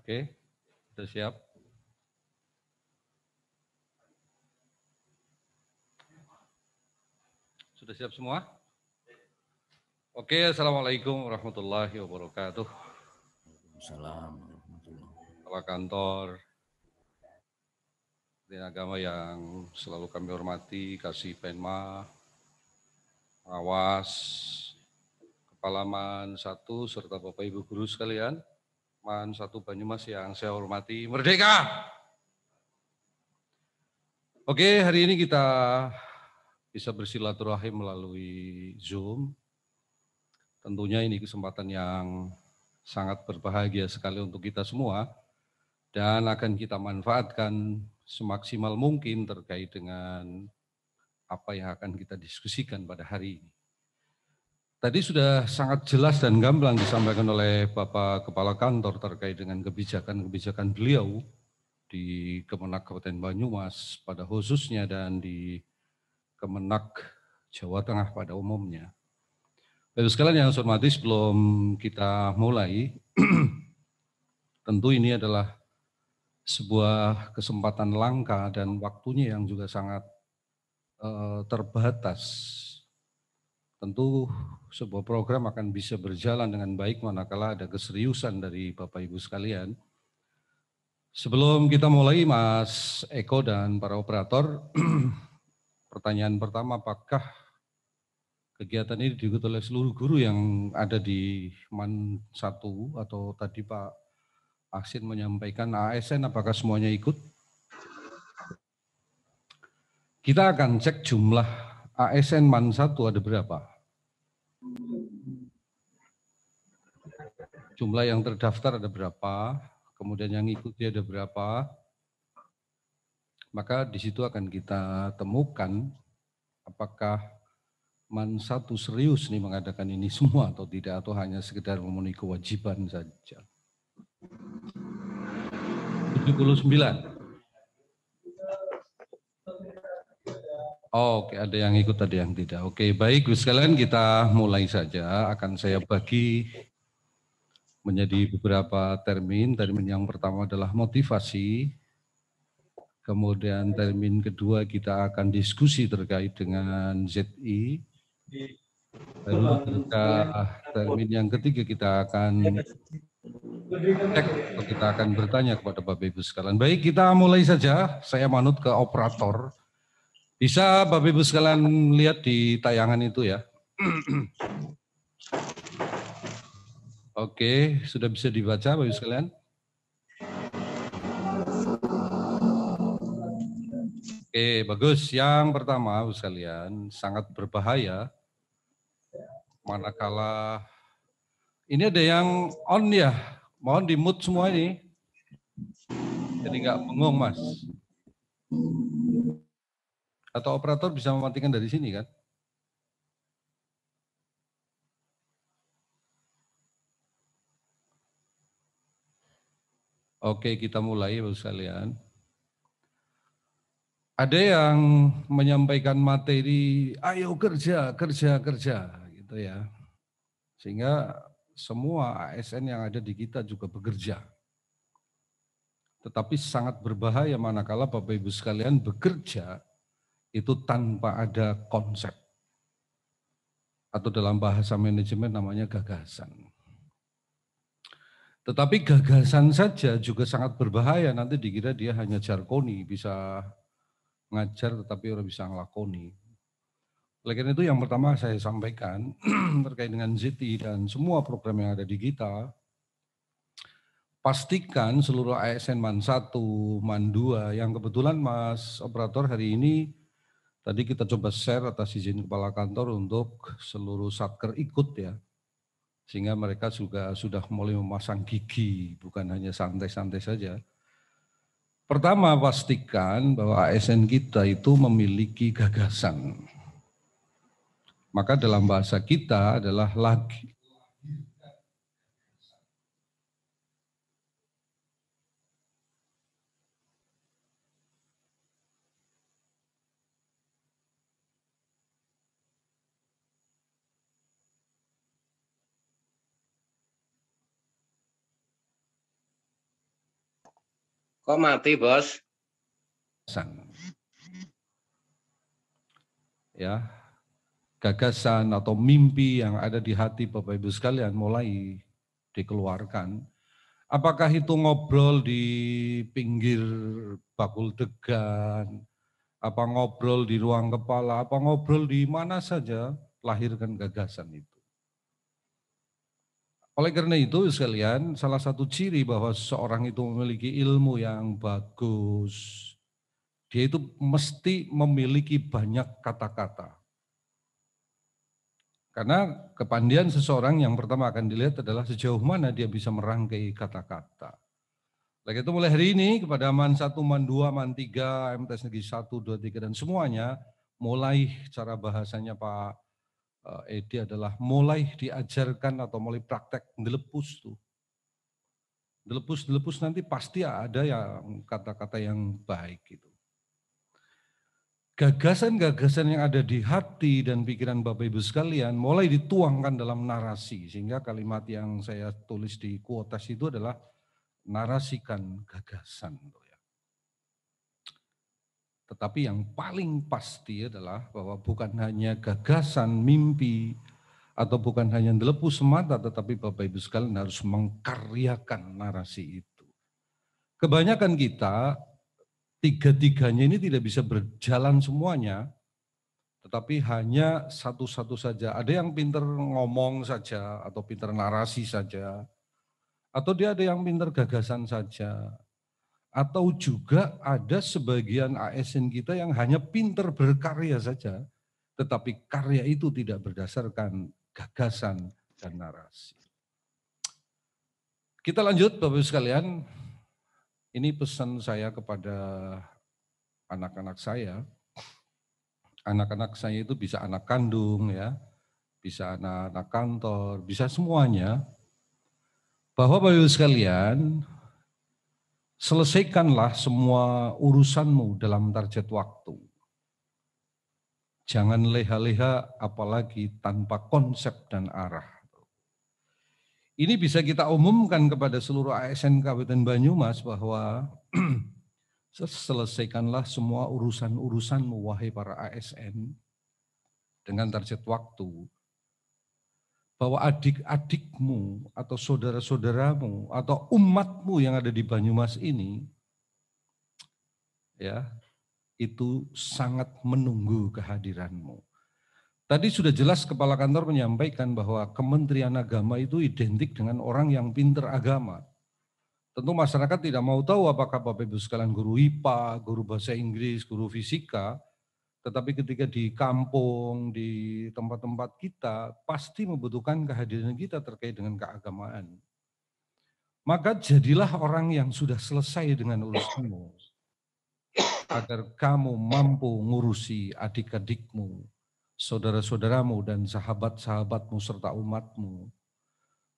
Oke, sudah siap? Sudah siap semua? Oke, Assalamualaikum warahmatullahi wabarakatuh. Kepala Kantor Kementerian Agama yang selalu kami hormati, Kasih Penma, pengawas, Kepala Man 1, serta Bapak Ibu Guru sekalian, Man 1 Banyumas yang saya hormati, Merdeka! Oke, hari ini kita bisa bersilaturahim melalui Zoom. Tentunya ini kesempatan yang sangat berbahagia sekali untuk kita semua dan akan kita manfaatkan semaksimal mungkin terkait dengan apa yang akan kita diskusikan pada hari ini. Tadi sudah sangat jelas dan gamblang disampaikan oleh Bapak Kepala Kantor terkait dengan kebijakan-kebijakan beliau di Kemenak Kabupaten Banyumas pada khususnya dan di Kemenak Jawa Tengah pada umumnya. Bapak sekalian yang saya hormati, sebelum kita mulai, tentu ini adalah sebuah kesempatan langka dan waktunya yang juga sangat terbatas. Tentu sebuah program akan bisa berjalan dengan baik manakala ada keseriusan dari Bapak Ibu sekalian. Sebelum kita mulai, Mas Eko dan para operator, pertanyaan pertama, apakah kegiatan ini diikuti oleh seluruh guru yang ada di MAN 1 atau tadi Pak Aksin menyampaikan ASN, apakah semuanya ikut? Kita akan cek jumlah ASN MAN 1 ada berapa? Jumlah yang terdaftar ada berapa? Kemudian yang ikuti ada berapa? Maka di situ akan kita temukan apakah MAN 1 serius nih mengadakan ini semua atau tidak, atau hanya sekedar memenuhi kewajiban saja. 79. Oh, oke, ada yang ikut, ada yang tidak. Oke, baik, sekalian kita mulai saja. Akan saya bagi menjadi beberapa termin. Termin yang pertama adalah motivasi. Kemudian termin kedua kita akan diskusi terkait dengan ZI. Lalu termin yang ketiga kita akan cek atau kita akan bertanya kepada Bapak Ibu sekalian. Baik, kita mulai saja. Saya manut ke operator. Bisa Bapak Ibu sekalian lihat di tayangan itu ya. Oke, sudah bisa dibaca Bapak Ibu sekalian? Oke, bagus. Yang pertama Bapak sekalian, sangat berbahaya manakala ini ada yang on ya. Mohon di mute semua ini. Jadi nggak bengong Mas. Atau operator bisa mematikan dari sini kan? Oke, kita mulai Bapak sekalian. Ada yang menyampaikan materi, ayo kerja, kerja, kerja, gitu ya. Sehingga semua ASN yang ada di kita juga bekerja. Tetapi sangat berbahaya manakala Bapak Ibu sekalian bekerja itu tanpa ada konsep. Atau dalam bahasa manajemen namanya gagasan. Tetapi gagasan saja juga sangat berbahaya, nanti dikira dia hanya jargoni, bisa ngajar tetapi orang bisa ngelakoni. Oleh karena itu yang pertama saya sampaikan terkait dengan ZI dan semua program yang ada di kita, pastikan seluruh ASN MAN 1, MAN 2, yang kebetulan Mas Operator hari ini, tadi kita coba share atas izin Kepala Kantor untuk seluruh Satker ikut ya, sehingga mereka juga sudah mulai memasang gigi, bukan hanya santai-santai saja. Pertama, pastikan bahwa ASN kita itu memiliki gagasan. Maka dalam bahasa kita adalah lagi. Kok mati, Bos? Ya, gagasan atau mimpi yang ada di hati Bapak Ibu sekalian mulai dikeluarkan. Apakah itu ngobrol di pinggir bakul degan, apa ngobrol di ruang kepala, apa ngobrol di mana saja, lahirkan gagasan itu. Oleh karena itu sekalian, salah satu ciri bahwa seseorang itu memiliki ilmu yang bagus, dia itu mesti memiliki banyak kata-kata. Karena kepandian seseorang yang pertama akan dilihat adalah sejauh mana dia bisa merangkai kata-kata. Oleh itu mulai hari ini kepada MAN 1, MAN 2, MAN 3, MTS Negeri 1, 2, 3 dan semuanya, mulai cara bahasanya Pak Edi adalah mulai diajarkan atau mulai praktek delepus tuh. Delepus nanti pasti ada yang kata-kata yang baik gitu. Gagasan-gagasan yang ada di hati dan pikiran Bapak Ibu sekalian mulai dituangkan dalam narasi. Sehingga kalimat yang saya tulis di kuotas itu adalah narasikan gagasan. Tetapi yang paling pasti adalah bahwa bukan hanya gagasan, mimpi, atau bukan hanya delepus semata, tetapi Bapak Ibu sekalian harus mengkaryakan narasi itu. Kebanyakan kita, tiga-tiganya ini tidak bisa berjalan semuanya, tetapi hanya satu-satu saja. Ada yang pinter ngomong saja, atau pinter narasi saja, atau dia ada yang pinter gagasan saja. Atau juga ada sebagian ASN kita yang hanya pinter berkarya saja, tetapi karya itu tidak berdasarkan gagasan dan narasi. Kita lanjut Bapak Ibu sekalian, ini pesan saya kepada anak-anak saya. Anak-anak saya itu bisa anak kandung ya, bisa anak-anak kantor, bisa semuanya. Bahwa Bapak Ibu sekalian, selesaikanlah semua urusanmu dalam target waktu. Jangan leha-leha apalagi tanpa konsep dan arah. Ini bisa kita umumkan kepada seluruh ASN Kabupaten Banyumas bahwa selesaikanlah semua urusan-urusanmu wahai para ASN dengan target waktu. Bahwa adik-adikmu atau saudara-saudaramu atau umatmu yang ada di Banyumas ini ya itu sangat menunggu kehadiranmu. Tadi sudah jelas Kepala Kantor menyampaikan bahwa Kementerian Agama itu identik dengan orang yang pinter agama. Tentu masyarakat tidak mau tahu apakah Bapak Ibu sekalian guru IPA, guru bahasa Inggris, guru fisika, tetapi ketika di kampung, di tempat-tempat kita, pasti membutuhkan kehadiran kita terkait dengan keagamaan. Maka jadilah orang yang sudah selesai dengan urusanmu, agar kamu mampu ngurusi adik-adikmu, saudara-saudaramu, dan sahabat-sahabatmu, serta umatmu.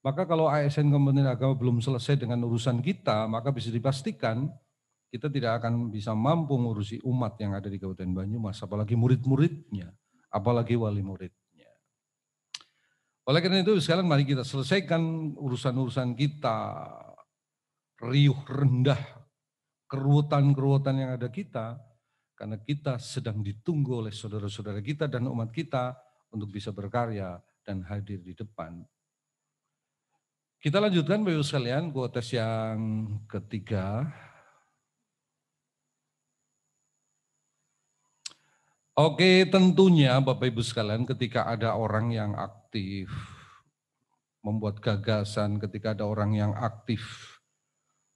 Maka kalau ASN Kementerian Agama belum selesai dengan urusan kita, maka bisa dipastikan kita tidak akan bisa mampu ngurusi umat yang ada di Kabupaten Banyumas, apalagi murid-muridnya, apalagi wali muridnya. Oleh karena itu sekarang mari kita selesaikan urusan-urusan kita, riuh rendah, keruwetan-keruwetan yang ada kita, karena kita sedang ditunggu oleh saudara-saudara kita dan umat kita untuk bisa berkarya dan hadir di depan. Kita lanjutkan Bapak Ibu sekalian, kuotas yang ketiga. Oke, tentunya Bapak Ibu sekalian ketika ada orang yang aktif membuat gagasan, ketika ada orang yang aktif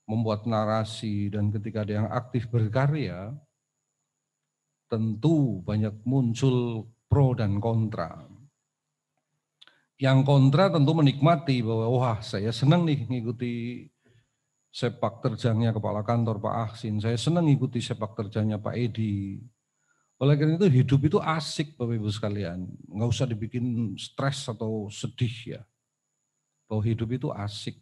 membuat narasi, dan ketika ada yang aktif berkarya, tentu banyak muncul pro dan kontra. Yang kontra tentu menikmati bahwa wah saya senang nih ngikuti sepak terjangnya Kepala Kantor Pak Aksin, saya senang ngikuti sepak terjangnya Pak Edi. Oleh karena itu hidup itu asik Bapak Ibu sekalian, nggak usah dibikin stres atau sedih ya. Bahwa hidup itu asik.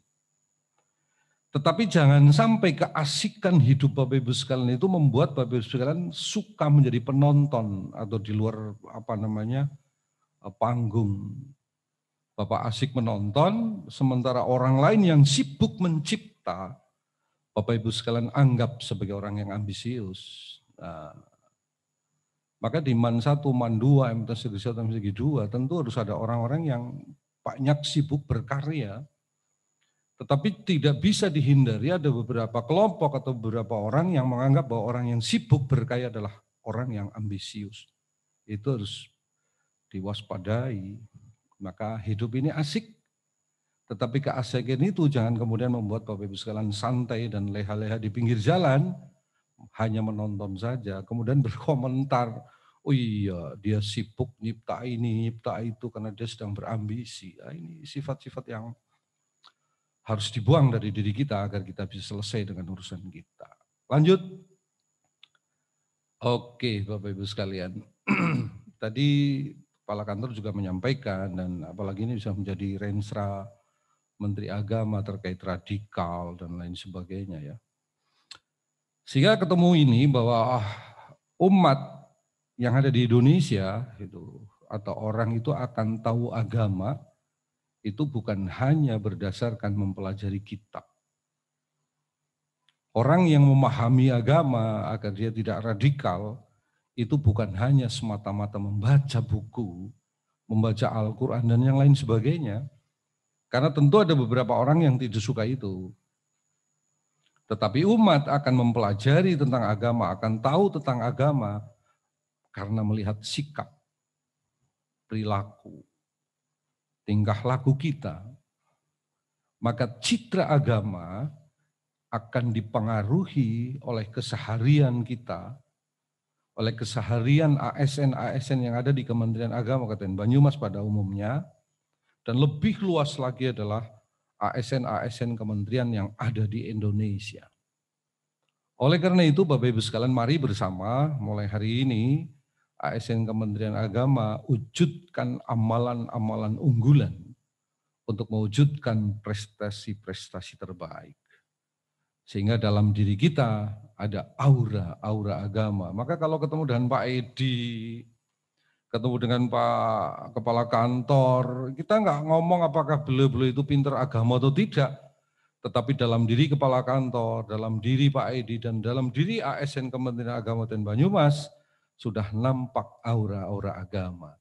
Tetapi jangan sampai keasikan hidup Bapak Ibu sekalian itu membuat Bapak Ibu sekalian suka menjadi penonton atau di luar panggung. Bapak asik menonton, sementara orang lain yang sibuk mencipta, Bapak Ibu sekalian anggap sebagai orang yang ambisius. Nah, maka di MAN 1, MAN 2, MT segi 1, MT segi 2 tentu harus ada orang-orang yang banyak sibuk berkarya, tetapi tidak bisa dihindari ada beberapa kelompok atau beberapa orang yang menganggap bahwa orang yang sibuk berkarya adalah orang yang ambisius. Itu harus diwaspadai. Maka hidup ini asik, tetapi keasikan itu jangan kemudian membuat Bapak Ibu sekalian santai dan leha-leha di pinggir jalan, hanya menonton saja, kemudian berkomentar, oh iya dia sibuk nyipta ini, nyipta itu karena dia sedang berambisi. Nah, ini sifat-sifat yang harus dibuang dari diri kita agar kita bisa selesai dengan urusan kita. Lanjut. Oke Bapak Ibu sekalian, tadi Kepala Kantor juga menyampaikan dan apalagi ini bisa menjadi rensra Menteri Agama terkait radikal dan lain sebagainya ya. Sehingga ketemu ini bahwa umat yang ada di Indonesia itu atau orang itu akan tahu agama itu bukan hanya berdasarkan mempelajari kitab. Orang yang memahami agama agar dia tidak radikal itu bukan hanya semata-mata membaca buku, membaca Al-Quran dan yang lain sebagainya. Karena tentu ada beberapa orang yang tidak suka itu. Tetapi umat akan mempelajari tentang agama, akan tahu tentang agama karena melihat sikap, perilaku, tingkah laku kita. Maka citra agama akan dipengaruhi oleh keseharian kita, oleh keseharian ASN-ASN yang ada di Kementerian Agama Kabupaten Banyumas pada umumnya, dan lebih luas lagi adalah ASN-ASN kementerian yang ada di Indonesia. Oleh karena itu Bapak Ibu sekalian mari bersama mulai hari ini ASN Kementerian Agama wujudkan amalan-amalan unggulan untuk mewujudkan prestasi-prestasi terbaik. Sehingga dalam diri kita ada aura agama. Maka kalau ketemu dengan Pak Edi, ketemu dengan Pak Kepala Kantor, kita nggak ngomong apakah beliau-beliau itu pintar agama atau tidak. Tetapi dalam diri Kepala Kantor, dalam diri Pak Edi, dan dalam diri ASN Kementerian Agama dan Banyumas, sudah nampak aura-aura agama.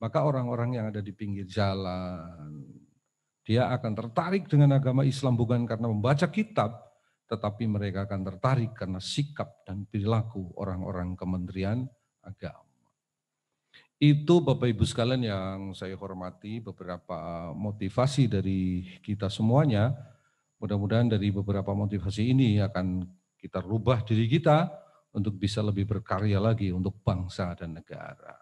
Maka orang-orang yang ada di pinggir jalan, dia akan tertarik dengan agama Islam bukan karena membaca kitab, tetapi mereka akan tertarik karena sikap dan perilaku orang-orang Kementerian Agama. Itu Bapak Ibu sekalian yang saya hormati, beberapa motivasi dari kita semuanya. Mudah-mudahan dari beberapa motivasi ini akan kita rubah diri kita untuk bisa lebih berkarya lagi untuk bangsa dan negara.